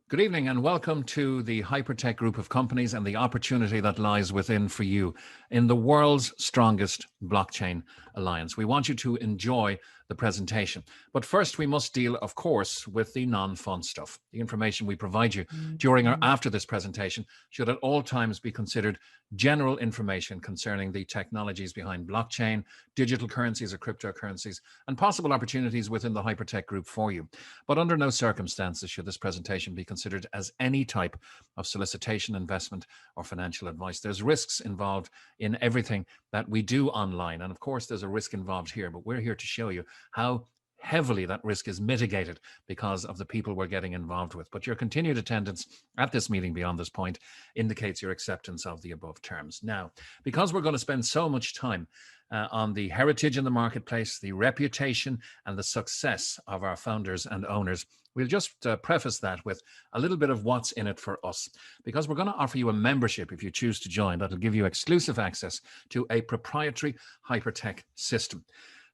Good evening and welcome to the Hypertech group of companies and the opportunity that lies within for you in the world's strongest blockchain alliance. We want you to enjoy the presentation. But first, we must deal, of course, with the non-fun stuff. The information we provide you during or after this presentation should at all times be considered general information concerning the technologies behind blockchain, digital currencies or cryptocurrencies, and possible opportunities within the Hypertech group for you. But under no circumstances should this presentation be considered as any type of solicitation, investment, or financial advice. There's risks involved in everything that we do online. And of course, there's a risk involved here, but we're here to show you how heavily that risk is mitigated because of the people we're getting involved with. But your continued attendance at this meeting beyond this point indicates your acceptance of the above terms. Now, because we're going to spend so much time on the heritage in the marketplace, the reputation and the success of our founders and owners, we'll just preface that with a little bit of what's in it for us, because we're going to offer you a membership if you choose to join that'll give you exclusive access to a proprietary Hypertech system.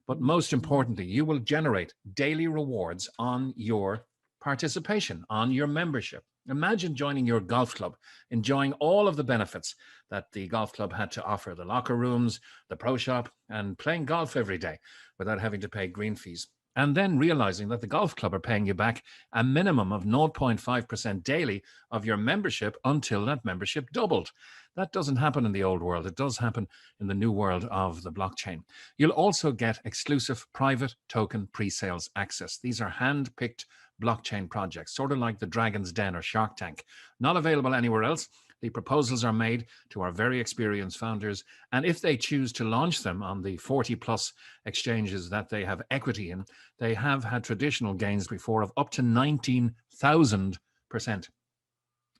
But most importantly, you will generate daily rewards on your participation, on your membership. Imagine joining your golf club, enjoying all of the benefits that the golf club had to offer, the locker rooms, the pro shop, and playing golf every day without having to pay green fees. And then realizing that the golf club are paying you back a minimum of 0.5% daily of your membership until that membership doubled. That doesn't happen in the old world. It does happen in the new world of the blockchain. You'll also get exclusive private token pre-sales access. These are hand-picked blockchain projects, sort of like the Dragon's Den or Shark Tank. Not available anywhere else. The proposals are made to our very experienced founders, and if they choose to launch them on the 40-plus exchanges that they have equity in, they have had traditional gains before of up to 19,000%.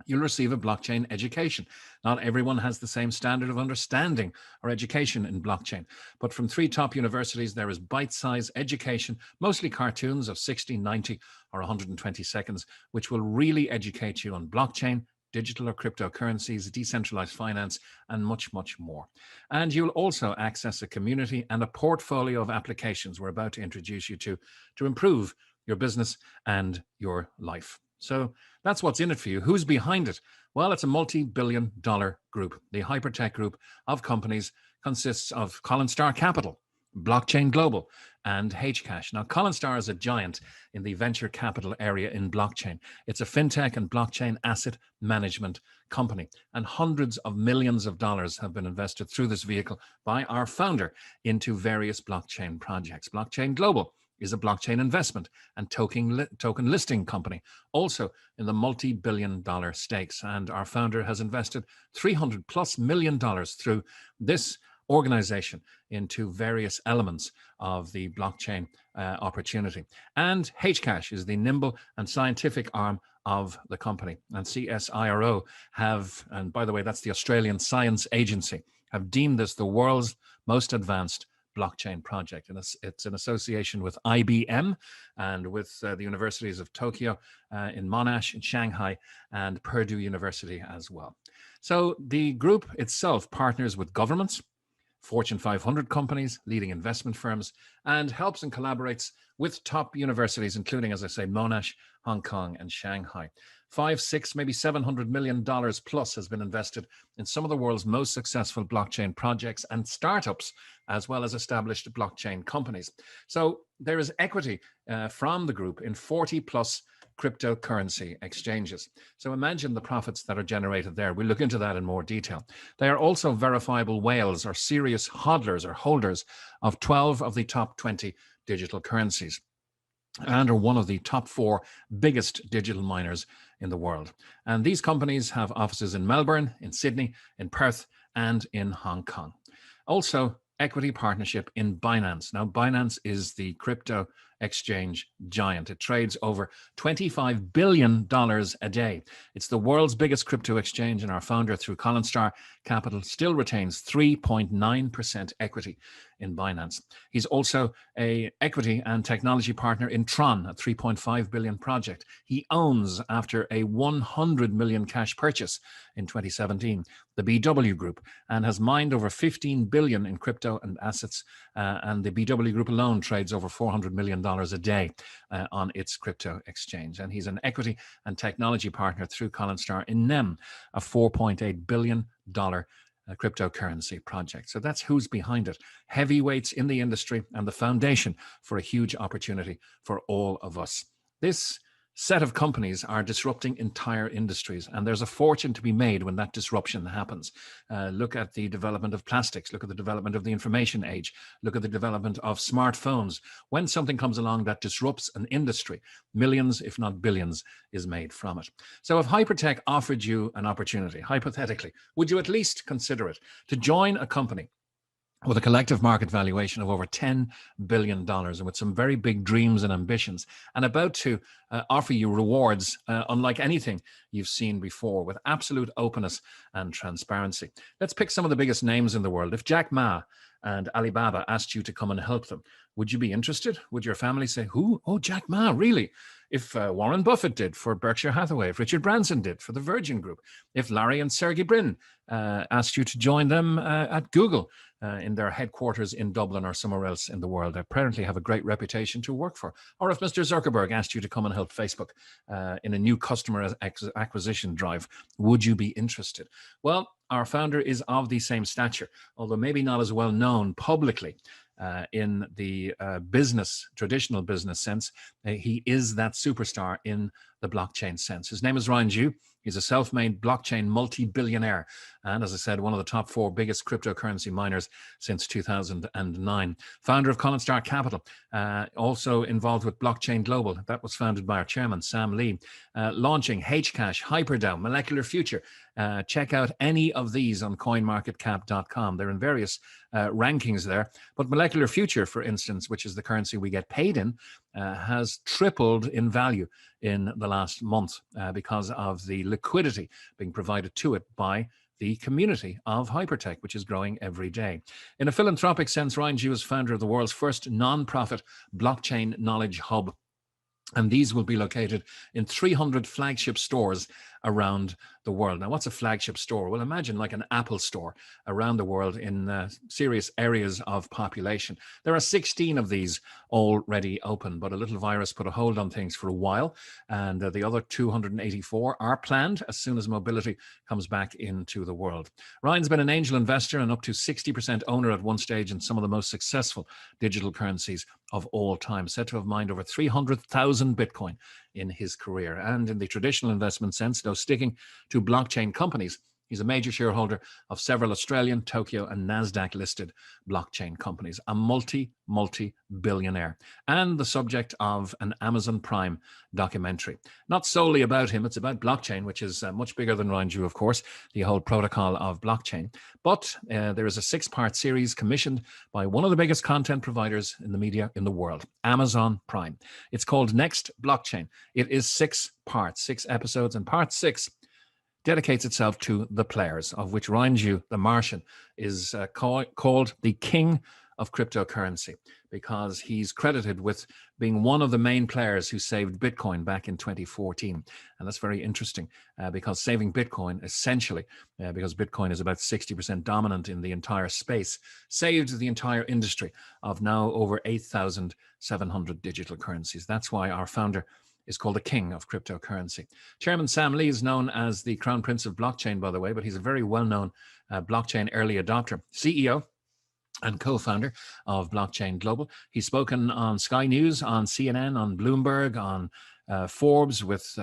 You'll receive a blockchain education. Not everyone has the same standard of understanding or education in blockchain, but from 3 top universities, there is bite-sized education, mostly cartoons of 60, 90, or 120 seconds, which will really educate you on blockchain, digital or cryptocurrencies, decentralized finance, and much, much more. And you'll also access a community and a portfolio of applications we're about to introduce you to improve your business and your life. So that's what's in it for you. Who's behind it? Well, it's a multi-billion-dollar group. The Hypertech group of companies consists of Colin Star Capital, Blockchain Global, and Hcash. Now, Colin Star is a giant in the venture capital area in blockchain. It's a fintech and blockchain asset management company, and hundreds of millions of dollars have been invested through this vehicle by our founder into various blockchain projects. Blockchain Global is a blockchain investment and token listing company, also in the multi-billion-dollar stakes. And our founder has invested $300+ million through this organization into various elements of the blockchain opportunity. And Hcash is the nimble and scientific arm of the company. And CSIRO have, and by the way, that's the Australian Science Agency, have deemed this the world's most advanced blockchain project. And it's an association with IBM and with the universities of Tokyo, in Monash, in Shanghai, and Purdue University as well. So the group itself partners with governments, Fortune 500 companies, leading investment firms, and helps and collaborates with top universities, including, as I say, Monash, Hong Kong, and Shanghai. 5, 6, maybe $700 million plus has been invested in some of the world's most successful blockchain projects and startups, as well as established blockchain companies. So there is equity from the group in 40 plus cryptocurrency exchanges. So imagine the profits that are generated there. We'll look into that in more detail. They are also verifiable whales or serious hodlers or holders of 12 of the top 20 digital currencies, and are one of the top 4 biggest digital miners in the world. And these companies have offices in Melbourne, in Sydney, in Perth, and in Hong Kong. Also, equity partnership in Binance. Now, Binance is the crypto exchange giant. It trades over $25 billion a day. It's the world's biggest crypto exchange, and our founder, through Colin Star Capital, still retains 3.9% equity in Binance. He's also an equity and technology partner in Tron, a $3.5 billion project. He owns, after a $100 million cash purchase in 2017, the BW Group, and has mined over $15 billion in crypto and assets. And the BW Group alone trades over $400 million billion a day on its crypto exchange. And he's an equity and technology partner through Collinstar in NEM, a $4.8 billion cryptocurrency project. So that's who's behind it. Heavyweights in the industry and the foundation for a huge opportunity for all of us. This set of companies are disrupting entire industries, and there's a fortune to be made when that disruption happens. Look at the development of plastics, look at the development of the information age, look at the development of smartphones. When something comes along that disrupts an industry, millions, if not billions, is made from it. So if Hypertech offered you an opportunity, hypothetically, would you at least consider it to join a company with a collective market valuation of over $10 billion and with some very big dreams and ambitions, and about to offer you rewards unlike anything you've seen before, with absolute openness and transparency? Let's pick some of the biggest names in the world. If Jack Ma and Alibaba asked you to come and help them, would you be interested? Would your family say, who? Oh, Jack Ma, really? If Warren Buffett did for Berkshire Hathaway, if Richard Branson did for the Virgin Group, if Larry and Sergey Brin asked you to join them at Google in their headquarters in Dublin or somewhere else in the world, they apparently have a great reputation to work for. Or if Mr. Zuckerberg asked you to come and help Facebook in a new customer acquisition drive, would you be interested? Well, our founder is of the same stature, although maybe not as well known publicly in the traditional business sense. He is that superstar in the blockchain sense. His name is Ryan Zhu. He's a self-made blockchain multi-billionaire, and as I said, one of the top 4 biggest cryptocurrency miners since 2009. Founder of Collinstar Capital, also involved with Blockchain Global. That was founded by our chairman, Sam Lee. Launching Hcash, HyperDAO, Molecular Future. Check out any of these on coinmarketcap.com. They're in various rankings there. But Molecular Future, for instance, which is the currency we get paid in, has tripled in value in the last month because of the liquidity being provided to it by the community of Hypertech, which is growing every day. In a philanthropic sense, Ryan Zhu is founder of the world's first non-profit blockchain knowledge hub. And these will be located in 300 flagship stores around the world. Now, what's a flagship store? Well, imagine like an Apple store around the world in serious areas of population. There are 16 of these already open, but a little virus put a hold on things for a while. And the other 284 are planned as soon as mobility comes back into the world. Ryan's been an angel investor and up to 60% owner at one stage in some of the most successful digital currencies of all time, said to have mined over 300,000 Bitcoin in his career. And in the traditional investment sense, though sticking to blockchain companies, he's a major shareholder of several Australian, Tokyo, and NASDAQ listed blockchain companies, a multi-billionaire, and the subject of an Amazon Prime documentary. Not solely about him, it's about blockchain, which is much bigger than Ryan Zhu, of course, the whole protocol of blockchain. But there is a 6-part series commissioned by one of the biggest content providers in the media in the world, Amazon Prime. It's called Next Blockchain. It is 6 parts, 6 episodes, and part 6 dedicates itself to the players, of which Ryan Zhu, the Martian, is called the king of cryptocurrency, because he's credited with being one of the main players who saved Bitcoin back in 2014. And that's very interesting because saving Bitcoin, essentially, because Bitcoin is about 60% dominant in the entire space, saved the entire industry of now over 8,700 digital currencies. That's why our founder is called the king of cryptocurrency. Chairman Sam Lee is known as the crown prince of blockchain, by the way, but he's a very well-known blockchain early adopter, CEO and co-founder of Blockchain Global. He's spoken on Sky News, on CNN, on Bloomberg, on Forbes, with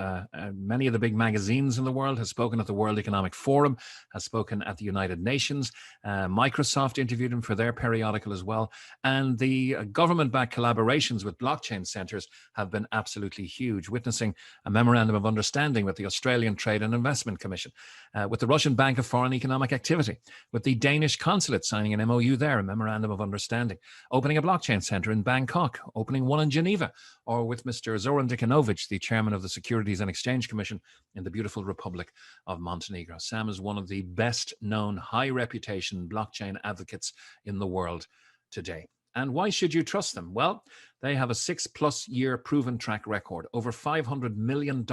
many of the big magazines in the world, has spoken at the World Economic Forum, has spoken at the United Nations. Microsoft interviewed him for their periodical as well. And the government-backed collaborations with blockchain centers have been absolutely huge, witnessing a memorandum of understanding with the Australian Trade and Investment Commission, with the Russian Bank of Foreign Economic Activity, with the Danish consulate signing an MOU there, a memorandum of understanding, opening a blockchain center in Bangkok, opening one in Geneva, or with Mr. Zoran Dikanovic, the chairman of the Securities and Exchange Commission in the beautiful Republic of Montenegro. Sam is one of the best known high reputation blockchain advocates in the world today. And why should you trust them? Well, They have a 6+ year proven track record, over $500 million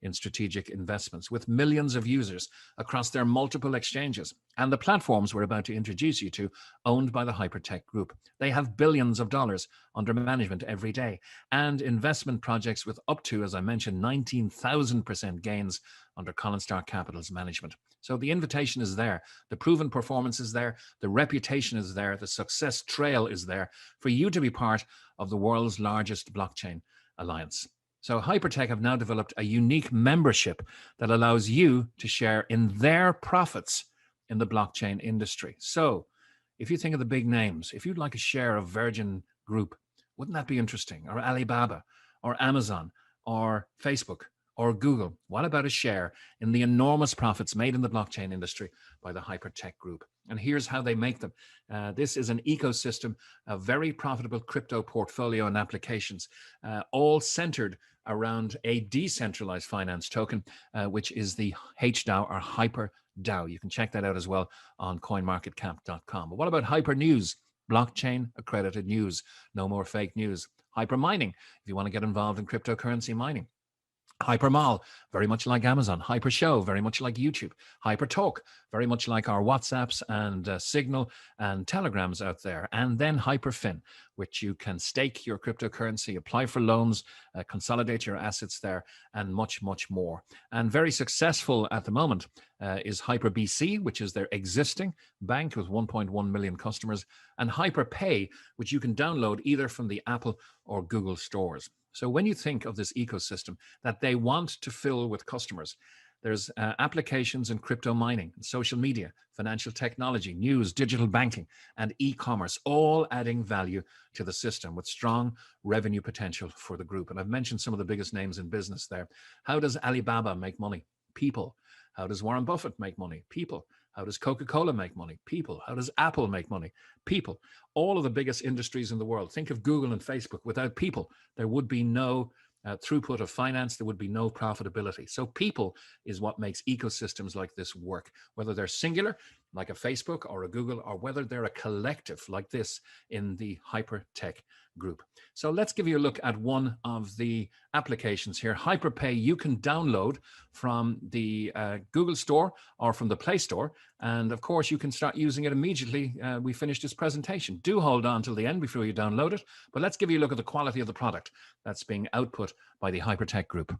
in strategic investments with millions of users across their multiple exchanges. And the platforms we're about to introduce you to, owned by the Hypertech Group. They have billions of dollars under management every day and investment projects with up to, as I mentioned, 19,000% gains under Colin Starr Capital's management. So the invitation is there. The proven performance is there. The reputation is there. The success trail is there for you to be part of the world's largest blockchain alliance. So Hypertech have now developed a unique membership that allows you to share in their profits in the blockchain industry. So if you think of the big names, if you'd like a share of Virgin Group, wouldn't that be interesting? Or Alibaba, or Amazon, or Facebook, or Google? What about a share in the enormous profits made in the blockchain industry by the Hypertech Group? And here's how they make them. This is an ecosystem of very profitable crypto portfolio and applications, all centered around a decentralized finance token, which is the HDAO or HyperDAO. You can check that out as well on coinmarketcap.com. But what about Hyper News? Blockchain accredited news. No more fake news. Hyper Mining, if you want to get involved in cryptocurrency mining. Hypermall, very much like Amazon. Hyper Show, very much like YouTube. Hyper Talk, very much like our WhatsApps and Signal and Telegrams out there. And then Hyperfin, which you can stake your cryptocurrency, apply for loans, consolidate your assets there, and much, much more. And very successful at the moment is HyperBC, which is their existing bank with 1.1 million customers, and HyperPay, which you can download either from the Apple or Google stores. So when you think of this ecosystem that they want to fill with customers, there's applications in crypto mining, social media, financial technology, news, digital banking, and e-commerce, all adding value to the system with strong revenue potential for the group. And I've mentioned some of the biggest names in business there. How does Alibaba make money? People. How does Warren Buffett make money? People. How does Coca-Cola make money? People. How does Apple make money? People. All of the biggest industries in the world. Think of Google and Facebook. Without people, there would be no throughput of finance. There would be no profitability. So people is what makes ecosystems like this work, whether they're singular, like a Facebook or a Google, or whether they're a collective like this in the Hypertech Group. So let's give you a look at one of the applications here. HyperPay, you can download from the Google Store or from the Play Store. And of course, you can start using it immediately. We finish this presentation. Do hold on till the end before you download it. But let's give you a look at the quality of the product that's being output by the Hypertech Group.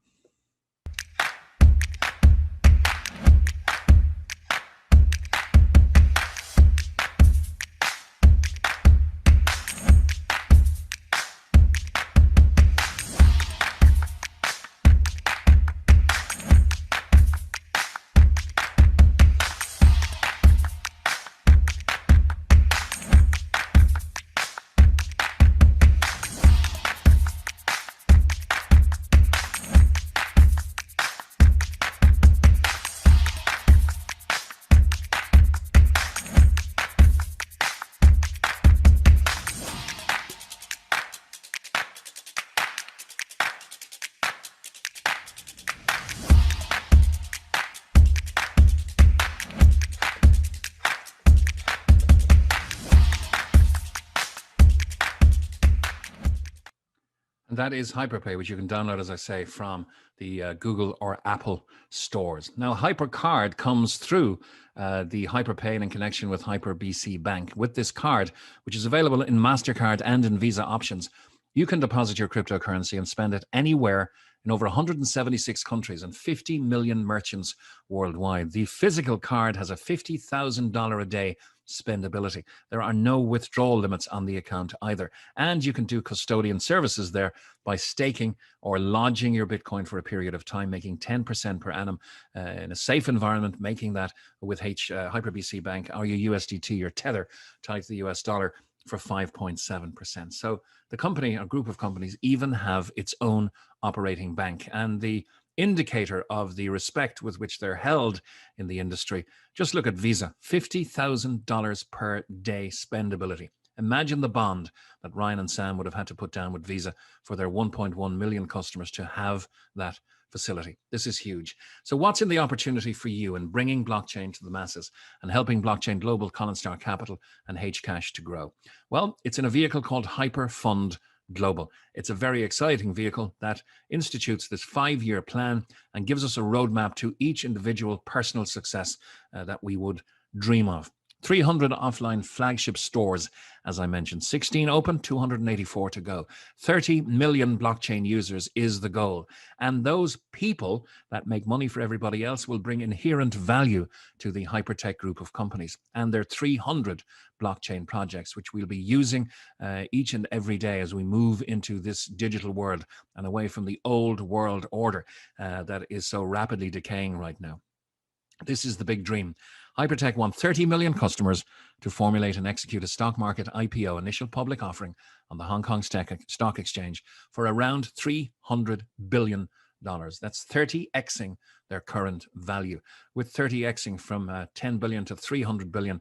That is HyperPay, which you can download, as I say, from the Google or Apple stores. Now, HyperCard comes through the HyperPay in connection with HyperBC Bank. With this card, which is available in MasterCard and in Visa options, you can deposit your cryptocurrency and spend it anywhere in over 176 countries and 50 million merchants worldwide. The physical card has a $50,000 a day spendability. There are no withdrawal limits on the account either. And you can do custodian services there by staking or lodging your Bitcoin for a period of time, making 10% per annum in a safe environment, making that with HyperBC Bank or your USDT, your Tether tied to the US dollar for 5.7%. So the company, a group of companies, even have its own operating bank. And the indicator of the respect with which they're held in the industry, just look at Visa, $50,000 per day spendability. Imagine the bond that Ryan and Sam would have had to put down with Visa for their 1.1 million customers to have that facility. This is huge. So what's in the opportunity for you in bringing blockchain to the masses and helping Blockchain Global, Colin Starr Capital, and Hcash to grow? Well, it's in a vehicle called Hyperfund Global. It's a very exciting vehicle that institutes this 5-year plan and gives us a roadmap to each individual personal success that we would dream of. 300 offline flagship stores, as I mentioned, 16 open, 284 to go. 30 million blockchain users is the goal. And those people that make money for everybody else will bring inherent value to the Hypertech group of companies. And there are 300 blockchain projects, which we'll be using each and every day as we move into this digital world and away from the old world order that is so rapidly decaying right now. This is the big dream. Hypertech want 30 million customers to formulate and execute a stock market IPO, initial public offering on the Hong Kong Stock Exchange for around $300 billion. That's 30xing their current value. With 30xing from 10 billion to 300 billion,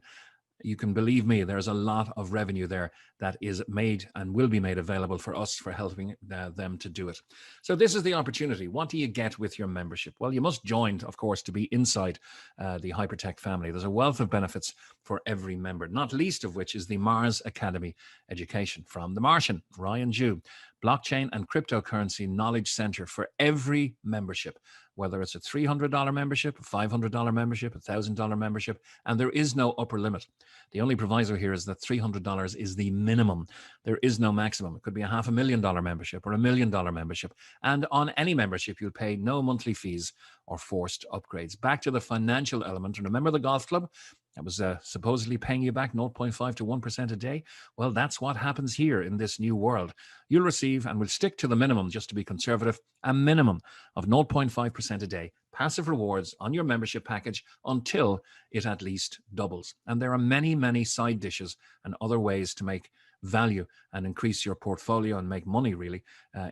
you can believe me, there's a lot of revenue there that is made and will be made available for us for helping them to do it. So this is the opportunity. What do you get with your membership? Well, you must join, of course, to be inside the Hypertech family. There's a wealth of benefits for every member, not least of which is the Mars Academy education from the Martian, Ryan Jew, blockchain and cryptocurrency knowledge center for every membership, whether it's a $300 membership, a $500 membership, a $1,000 membership, and there is no upper limit. The only proviso here is that $300 is the minimum. There is no maximum. It could be a $500,000 membership or $1 million membership. And on any membership, you'll pay no monthly fees or forced upgrades. Back to the financial element. And remember the golf club that was supposedly paying you back 0.5 to 1% a day? Well, that's what happens here in this new world. You'll receive, and we'll stick to the minimum just to be conservative, a minimum of 0.5% a day passive rewards on your membership package until it at least doubles. And there are many, many side dishes and other ways to make value and increase your portfolio and make money really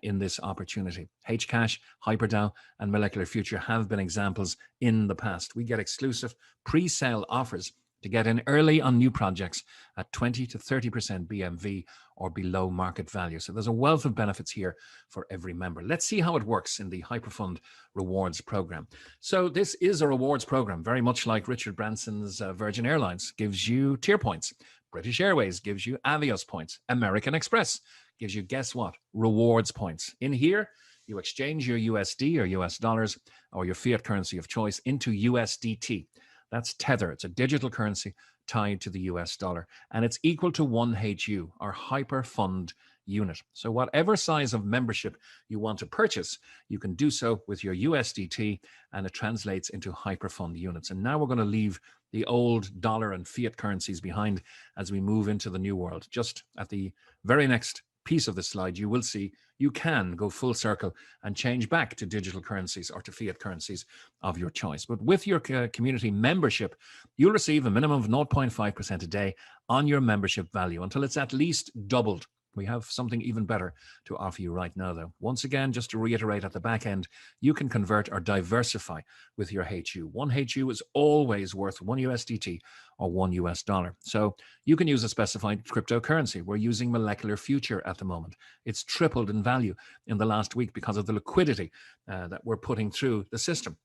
in this opportunity. Hcash, HyperDAO, and Molecular Future have been examples in the past. We get exclusive pre-sale offers to get in early on new projects at 20 to 30% BMV or below market value. So there's a wealth of benefits here for every member. Let's see how it works in the Hyperfund Rewards program. So this is a rewards program, very much like Richard Branson's Virgin Airlines, gives you tier points. British Airways gives you Avios points. American Express gives you, guess what? Rewards points. In here, you exchange your USD or US dollars or your fiat currency of choice into USDT. That's Tether. It's a digital currency tied to the US dollar, and it's equal to 1 HU, or Hyperfund unit. So whatever size of membership you want to purchase, you can do so with your USDT, and it translates into Hyperfund units. And now we're going to leave the old dollar and fiat currencies behind as we move into the new world. Just at the very next piece of the slide, you will see you can go full circle and change back to digital currencies or to fiat currencies of your choice. But with your community membership, you'll receive a minimum of 0.5% a day on your membership value until it's at least doubled. We have something even better to offer you right now, though. Once again, just to reiterate at the back end, you can convert or diversify with your HU. 1 HU is always worth 1 USDT or 1 US dollar. So you can use a specified cryptocurrency. We're using Molecular Future at the moment. It's tripled in value in the last week because of the liquidity that we're putting through the system.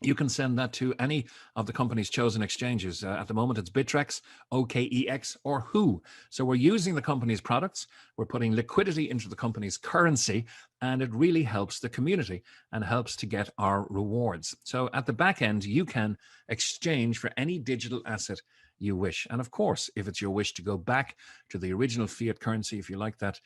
You can send that to any of the company's chosen exchanges. At the moment, it's Bittrex, OKEX, or Who. So we're using the company's products. We're putting liquidity into the company's currency, and it really helps the community and helps to get our rewards. So at the back end, you can exchange for any digital asset you wish. And of course, if it's your wish to go back to the original fiat currency, if you like that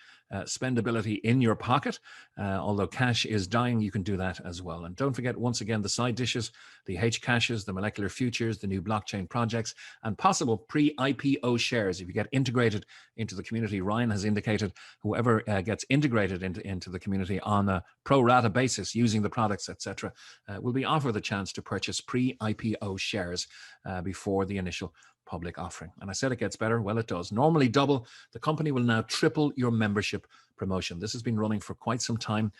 spendability in your pocket, although cash is dying, you can do that as well. And don't forget, once again, the side dishes, the Hcashes, the Molecular Futures, the new blockchain projects, and possible pre-IPO shares. If you get integrated into the community, Ryan has indicated whoever gets integrated into the community on a pro rata basis using the products, etc., will be offered the chance to purchase pre-IPO shares before the initial public offering. And I said it gets better. Well, it does. Normally double. The company will now triple your membership promotion. This has been running for quite some time.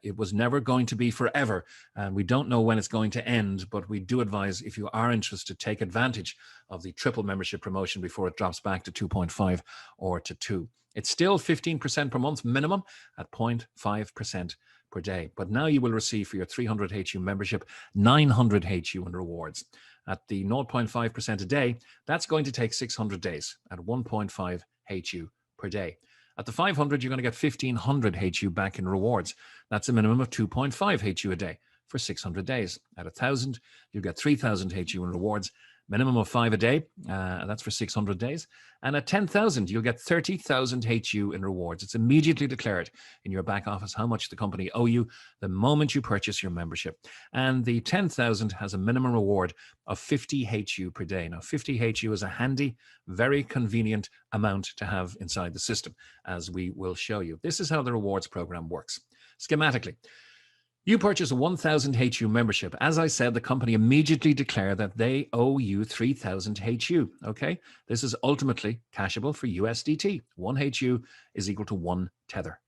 It was never going to be forever, and we don't know when it's going to end, but we do advise, if you are interested, take advantage of the triple membership promotion before it drops back to 2.5 or to 2. It's still 15% per month minimum at 0.5% per day. But now you will receive for your 300 HU membership 900 HU in rewards. At the 0.5% a day, that's going to take 600 days at 1.5 HU per day. At the 500, you're going to get 1,500 HU back in rewards. That's a minimum of 2.5 HU a day for 600 days. At 1,000, you get 3,000 HU in rewards, minimum of 5 a day. That's for 600 days. And at 10,000, you'll get 30,000 HU in rewards. It's immediately declared in your back office how much the company owe you the moment you purchase your membership. And the 10,000 has a minimum reward of 50 HU per day. Now, 50 HU is a handy, very convenient amount to have inside the system, as we will show you. This is how the rewards program works. Schematically, you purchase a 1,000 HU membership. As I said, the company immediately declare that they owe you 3,000 HU, okay? This is ultimately cashable for USDT. 1 HU is equal to 1 tether.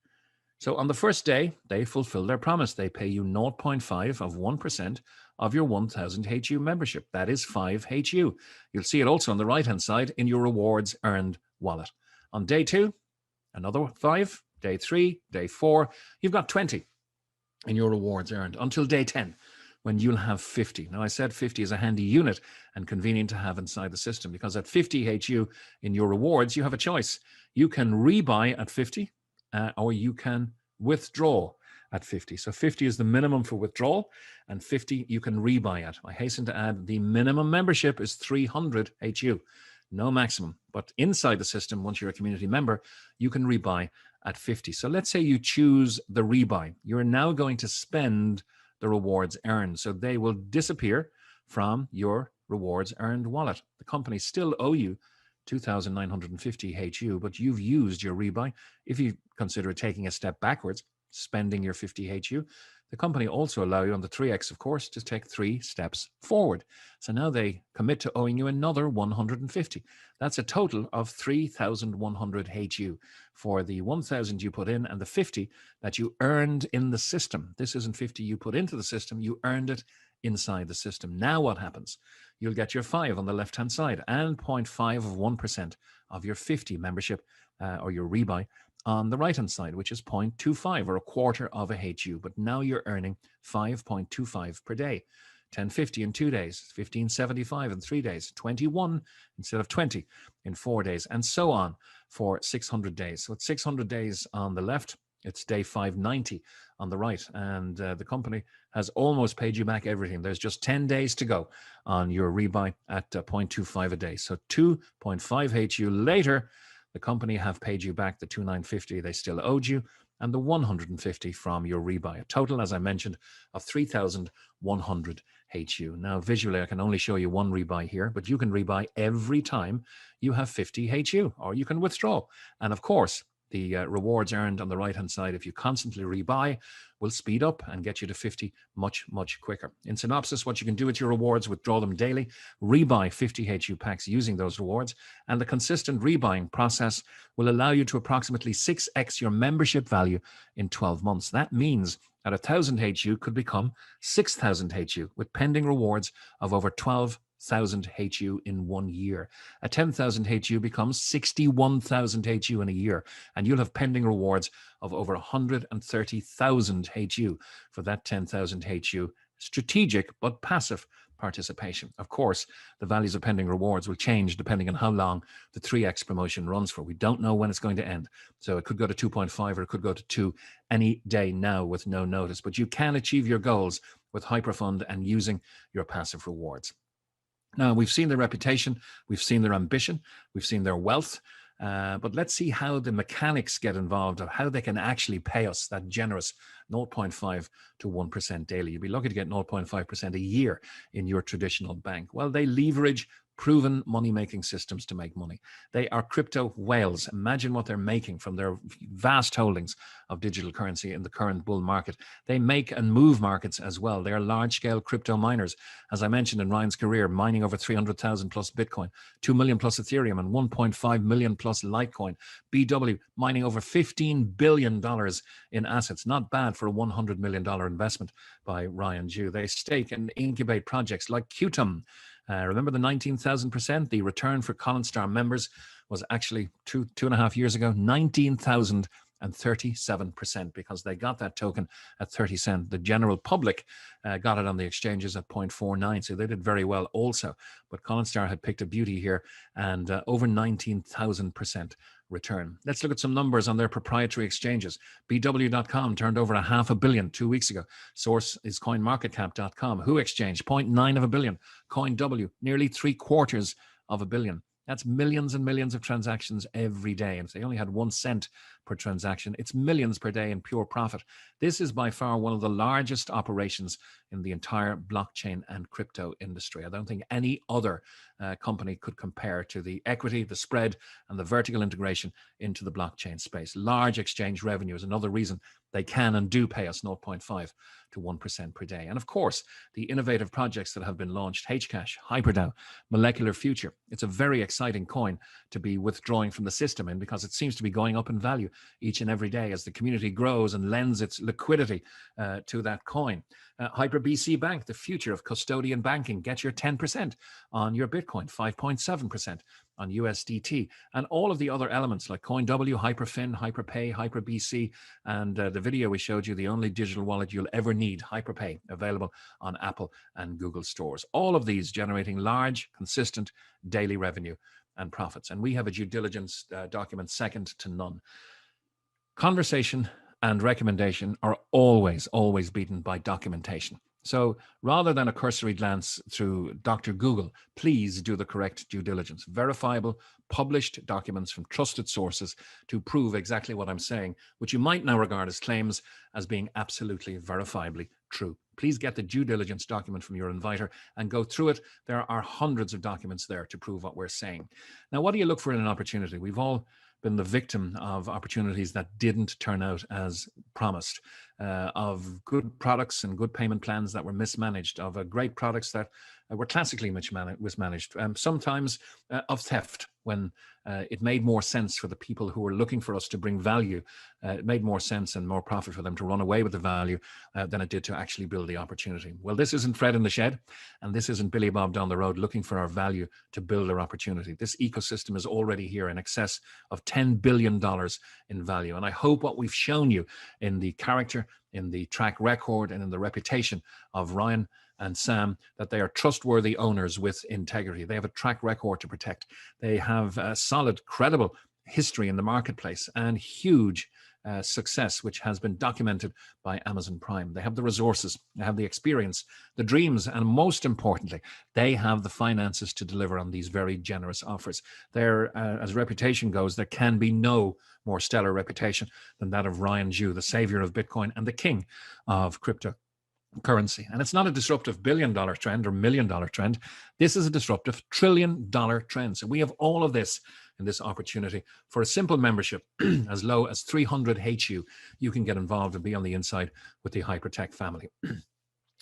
So on the first day, they fulfill their promise. They pay you 0.5 of 1% of your 1,000 HU membership. That is 5 HU. You'll see it also on the right-hand side in your rewards earned wallet. On day 2, another 5. Day 3, day 4, you've got 20 in your rewards earned until day 10, when you'll have 50. Now, I said 50 is a handy unit and convenient to have inside the system, because at 50 HU in your rewards, you have a choice. You can rebuy at 50 or you can withdraw at 50. So 50 is the minimum for withdrawal, and 50 you can rebuy at. I hasten to add the minimum membership is 300 HU, no maximum. But inside the system, once you're a community member, you can rebuy at 50. So let's say you choose the rebuy. You're now going to spend the rewards earned. So they will disappear from your rewards earned wallet. The company still owe you 2,950 HU, but you've used your rebuy. If you consider taking a step backwards, spending your 50 HU, the company also allow you on the 3x, of course, to take 3 steps forward. So now they commit to owing you another 150. That's a total of 3,100 HU for the 1,000 you put in and the 50 that you earned in the system. This isn't 50 you put into the system, you earned it inside the system. Now what happens? You'll get your 5 on the left-hand side and 0.5 of 1% of your 50 membership or your rebuy on the right-hand side, which is 0.25 or a quarter of a HU. But now you're earning 5.25 per day. 1050 in 2 days, 1575 in 3 days, 21 instead of 20 in 4 days, and so on for 600 days. So it's 600 days on the left, it's day 590 on the right, and the company has almost paid you back everything. There's just 10 days to go on your rebuy at 0.25 a day. So 2.5 HU later, the company have paid you back the 2,950 they still owed you and the 150 from your rebuy. A total, as I mentioned, of 3,100 HU. Now, visually, I can only show you one rebuy here, but you can rebuy every time you have 50 HU, or you can withdraw. And of course, the rewards earned on the right-hand side, if you constantly rebuy, will speed up and get you to 50 much, much quicker. In synopsis, what you can do with your rewards, withdraw them daily, rebuy 50 HU packs using those rewards, and the consistent rebuying process will allow you to approximately 6x your membership value in 12 months. That means that 1,000 HU could become 6,000 HU with pending rewards of over 12,000 HU in 1 year. A 10,000 HU becomes 61,000 HU in a year, and you'll have pending rewards of over 130,000 HU for that 10,000 HU strategic but passive participation. Of course, the values of pending rewards will change depending on how long the 3x promotion runs for. We don't know when it's going to end. So it could go to 2.5 or it could go to 2 any day now with no notice. But you can achieve your goals with Hyperfund and using your passive rewards. Now, we've seen their reputation, we've seen their ambition, we've seen their wealth, but let's see how the mechanics get involved of how they can actually pay us that generous 0.5 to 1% daily. You'd be lucky to get 0.5% a year in your traditional bank. Well, they leverage proven money-making systems to make money. They are crypto whales. Imagine what they're making from their vast holdings of digital currency in the current bull market. They make and move markets as well. They are large-scale crypto miners. As I mentioned in Ryan's career, mining over 300,000 plus Bitcoin, 2 million plus Ethereum, and 1.5 million plus Litecoin. BW mining over $15 billion in assets. Not bad for a $100 million investment by Ryan Jew. They stake and incubate projects like Qtum. Remember the 19,000%? The return for Colin Star members was actually two and a half years ago, 19,000 37% because they got that token at 30 cents. The general public got it on the exchanges at 0.49, so they did very well also. But Coinstar had picked a beauty here and over 19,000% return. Let's look at some numbers on their proprietary exchanges. BW.com turned over $500 million 2 weeks ago. Source is CoinMarketCap.com. Who Exchange, 0.9 billion. CoinW, nearly 750 million. That's millions and millions of transactions every day. And if they only had 1 cent per transaction, it's millions per day in pure profit. This is by far one of the largest operations in the entire blockchain and crypto industry. I don't think any other company could compare to the equity, the spread, and the vertical integration into the blockchain space. Large exchange revenue is another reason they can and do pay us 0.5 to 1% per day. And of course, the innovative projects that have been launched, Hcash, HyperDAO, Molecular Future. It's a very exciting coin to be withdrawing from the system in because it seems to be going up in value each and every day as the community grows and lends its liquidity to that coin. HyperBC Bank, the future of custodian banking. Get your 10% on your Bitcoin, 5.7% on USDT, and all of the other elements like CoinW, Hyperfund, Hyperpay, HyperBC, and the video we showed you, the only digital wallet you'll ever need, Hyperpay, available on Apple and Google stores. All of these generating large, consistent daily revenue and profits. And we have a due diligence document second to none. Conversation and recommendation are always beaten by documentation. So rather than a cursory glance through Dr. Google, please do the correct due diligence. Verifiable, published documents from trusted sources to prove exactly what I'm saying, which you might now regard as claims as being absolutely verifiably true. Please get the due diligence document from your inviter and go through it. There are hundreds of documents there to prove what we're saying. Now, what do you look for in an opportunity? We've all been the victim of opportunities that didn't turn out as promised, of good products and good payment plans that were mismanaged, of great products that were classically mismanaged, sometimes of theft when it made more sense for the people who were looking for us to bring value. It made more sense and more profit for them to run away with the value than it did to actually build the opportunity. Well, this isn't Fred in the shed, and this isn't Billy Bob down the road looking for our value to build our opportunity. This ecosystem is already here in excess of $10 billion in value. And I hope what we've shown you in the character, in the track record, and in the reputation of Ryan and Sam, that they are trustworthy owners with integrity. They have a track record to protect. They have a solid, credible history in the marketplace and huge success, which has been documented by Amazon Prime. They have the resources, they have the experience, the dreams, and most importantly, they have the finances to deliver on these very generous offers. There, as reputation goes, there can be no more stellar reputation than that of Ryan Zhu, the savior of Bitcoin and the king of cryptocurrency. And it's not a disruptive billion-dollar trend or million-dollar trend. This is a disruptive trillion-dollar trend. So we have all of this in this opportunity. For a simple membership as low as 300 HU, you can get involved and be on the inside with the Hypertech family.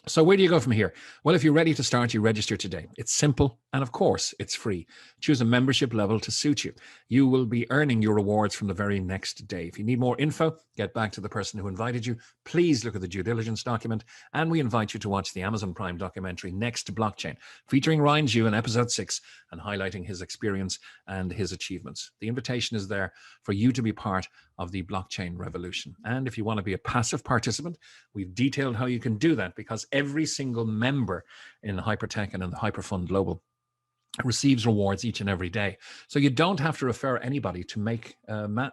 So where do you go from here? Well, if you're ready to start, you register today. It's simple, and of course, it's free. Choose a membership level to suit you. You will be earning your rewards from the very next day. If you need more info, get back to the person who invited you. Please look at the due diligence document, and we invite you to watch the Amazon Prime documentary, Next Blockchain, featuring Ryan Zhu in episode 6 and highlighting his experience and his achievements. The invitation is there for you to be part of the blockchain revolution. And if you want to be a passive participant, we've detailed how you can do that, because every single member in Hypertech and in the Hyperfund Global receives rewards each and every day. So you don't have to refer anybody to make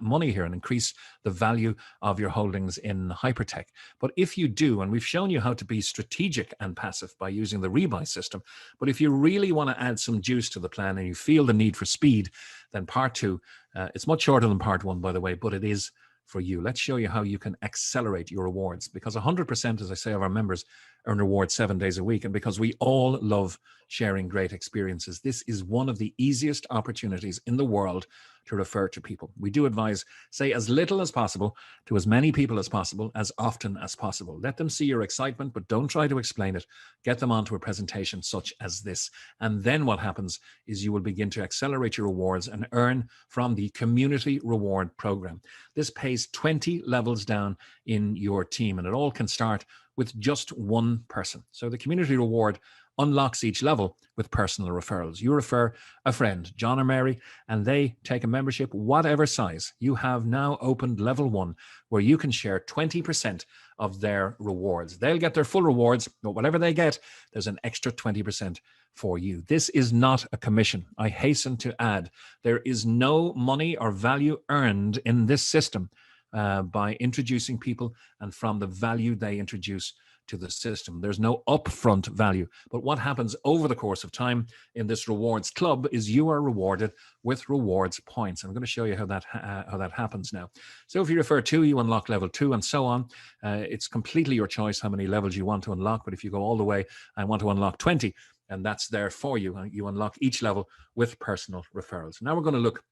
money here and increase the value of your holdings in Hypertech. But if you do, and we've shown you how to be strategic and passive by using the rebuy system, but if you really want to add some juice to the plan and you feel the need for speed, then part 2, it's much shorter than part 1, by the way, but it is for you. Let's show you how you can accelerate your rewards, because 100%, as I say, of our members earn rewards 7 days a week. And because we all love sharing great experiences, this is one of the easiest opportunities in the world to refer to people. We do advise, say as little as possible to as many people as possible, as often as possible. Let them see your excitement, but don't try to explain it. Get them onto a presentation such as this. And then what happens is you will begin to accelerate your rewards and earn from the community reward program. This pays 20 levels down in your team, and it all can start with just one person. So the community reward unlocks each level with personal referrals. You refer a friend, John or Mary, and they take a membership, whatever size. You have now opened level 1, where you can share 20% of their rewards. They'll get their full rewards, but whatever they get, there's an extra 20% for you. This is not a commission. I hasten to add, there is no money or value earned in this system by introducing people and from the value they introduce to the system. There's no upfront value. But what happens over the course of time in this rewards club is you are rewarded with rewards points. I'm going to show you how that happens now. So if you refer 2, you unlock level 2 and so on. It's completely your choice how many levels you want to unlock. But if you go all the way and want to unlock 20, and that's there for you, you unlock each level with personal referrals. Now we're going to look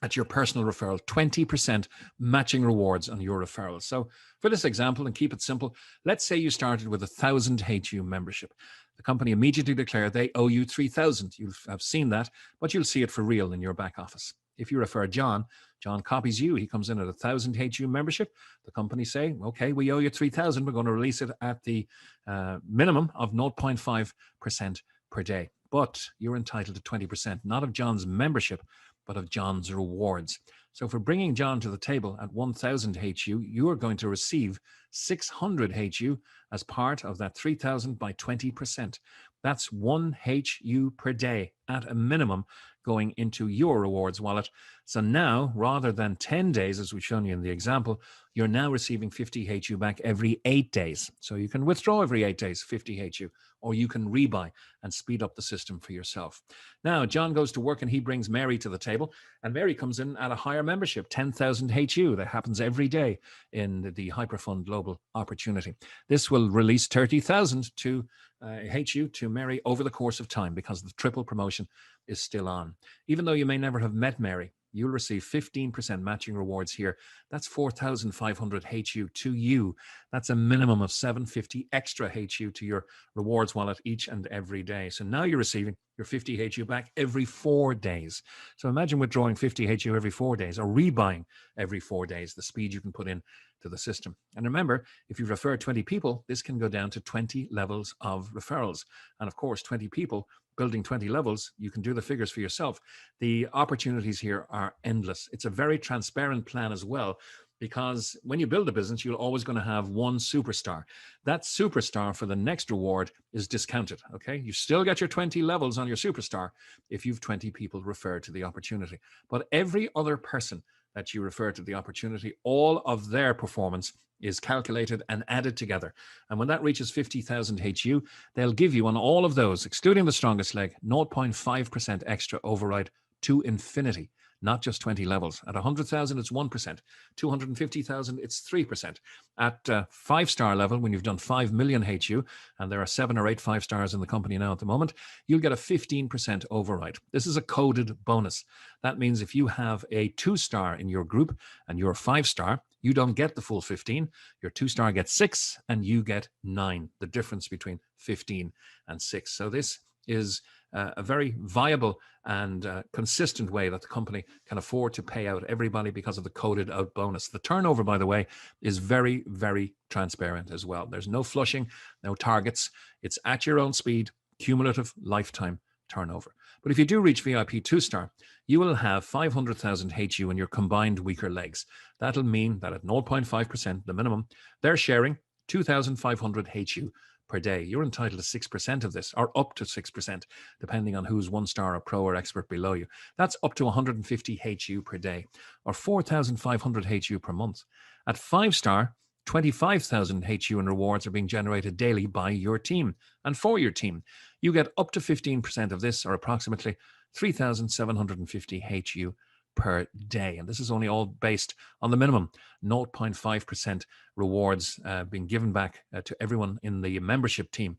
at your personal referral, 20% matching rewards on your referrals. So for this example, and keep it simple, let's say you started with 1,000 HU membership. The company immediately declared they owe you 3,000. You'll have seen that, but you'll see it for real in your back office. If you refer John, John copies you. He comes in at 1,000 HU membership. The company say, okay, we owe you 3,000. We're going to release it at the minimum of 0.5% per day. But you're entitled to 20%, not of John's membership, but of John's rewards. So for bringing John to the table at 1,000 HU, you are going to receive 600 HU as part of that 3,000 by 20%. That's 1 HU per day at a minimum going into your rewards wallet. So now, rather than 10 days, as we've shown you in the example, you're now receiving 50 HU back every 8 days. So you can withdraw every 8 days, 50 HU, or you can rebuy and speed up the system for yourself. Now, John goes to work and he brings Mary to the table, and Mary comes in at a higher membership, 10,000 HU. That happens every day in the Hyperfund Global Opportunity. This will release 30,000 to HU to Mary over the course of time because the triple promotion is still on. Even though you may never have met Mary, you'll receive 15% matching rewards here. That's 4,500 HU to you. That's a minimum of 750 extra HU to your rewards wallet each and every day. So now you're receiving your 50 HU back every 4 days. So imagine withdrawing 50 HU every 4 days or rebuying every 4 days, the speed you can put in to the system. And remember, if you refer 20 people, this can go down to 20 levels of referrals. And of course, 20 people building 20 levels, you can do the figures for yourself. The opportunities here are endless. It's a very transparent plan as well, because when you build a business, you're always going to have one superstar. That superstar for the next reward is discounted, okay? You still get your 20 levels on your superstar if you've 20 people referred to the opportunity. But every other person that you refer to the opportunity, all of their performance is calculated and added together. And when that reaches 50,000 HU, they'll give you on all of those, excluding the strongest leg, 0.5% extra override to infinity, not just 20 levels. At 100,000, it's 1%. 250,000, it's 3%. At 5-star level, when you've done 5 million HU, and there are 7 or 8 5-stars in the company now at the moment, you'll get a 15% override. This is a coded bonus. That means if you have a 2-star in your group and you're a 5-star, you don't get the full 15. Your 2-star gets 6 and you get 9, the difference between 15 and 6. So this is a very viable and consistent way that the company can afford to pay out everybody because of the coded out bonus. The turnover, by the way, is very, very transparent as well. There's no flushing, no targets. It's at your own speed, cumulative lifetime turnover. But if you do reach VIP 2-star, you will have 500,000 HU in your combined weaker legs. That'll mean that at 0.5%, the minimum, they're sharing 2,500 HU per day. You're entitled to 6% of this, or up to 6%, depending on who's 1-star or pro or expert below you. That's up to 150 HU per day, or 4,500 HU per month. At 5-star, 25,000 HU in rewards are being generated daily by your team and for your team. You get up to 15% of this, or approximately 3,750 HU per day. And this is only all based on the minimum 0.5% rewards being given back to everyone in the membership team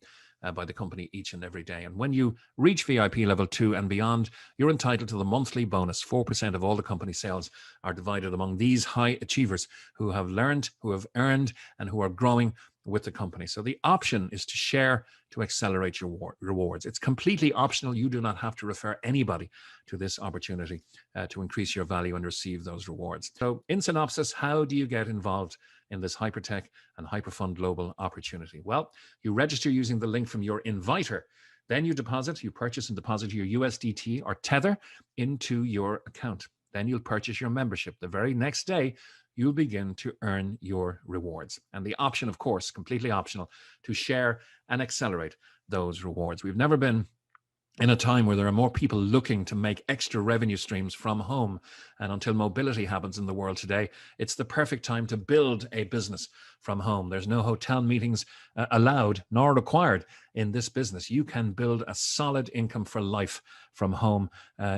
by the company each and every day. And when you reach VIP level 2 and beyond, you're entitled to the monthly bonus. 4% of all the company sales are divided among these high achievers who have learned, who have earned, and who are growing with the company. So the option is to share to accelerate your rewards. It's completely optional. You do not have to refer anybody to this opportunity to increase your value and receive those rewards. So in synopsis, how do you get involved in this Hypertech and Hyperfund Global opportunity? Well, you register using the link from your inviter. Then you purchase and deposit your USDT or Tether into your account. Then you'll purchase your membership. The very next day, you'll begin to earn your rewards. And the option, of course, completely optional, to share and accelerate those rewards. We've never been in a time where there are more people looking to make extra revenue streams from home. And until mobility happens in the world today, it's the perfect time to build a business from home. There's no hotel meetings allowed nor required in this business. You can build a solid income for life from home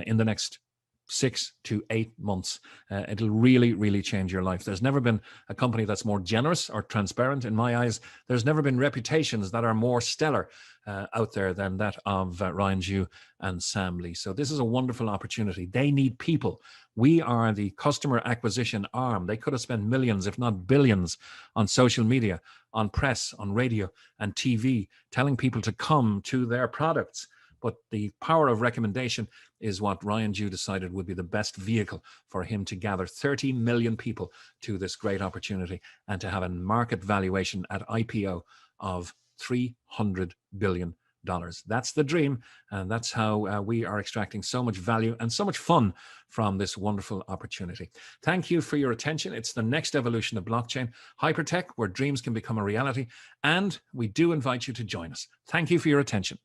in the next 6 to 8 months. It'll really, really change your life. There's never been a company that's more generous or transparent in my eyes. There's never been reputations that are more stellar out there than that of Ryan Ju and Sam Lee. So this is a wonderful opportunity. They need people. We are the customer acquisition arm. They could have spent millions, if not billions, on social media, on press, on radio and TV, telling people to come to their products. But the power of recommendation is what Ryan Ju decided would be the best vehicle for him to gather 30 million people to this great opportunity and to have a market valuation at IPO of $300 billion. That's the dream, and that's how we are extracting so much value and so much fun from this wonderful opportunity. Thank you for your attention. It's the next evolution of blockchain, Hypertech, where dreams can become a reality, and we do invite you to join us. Thank you for your attention.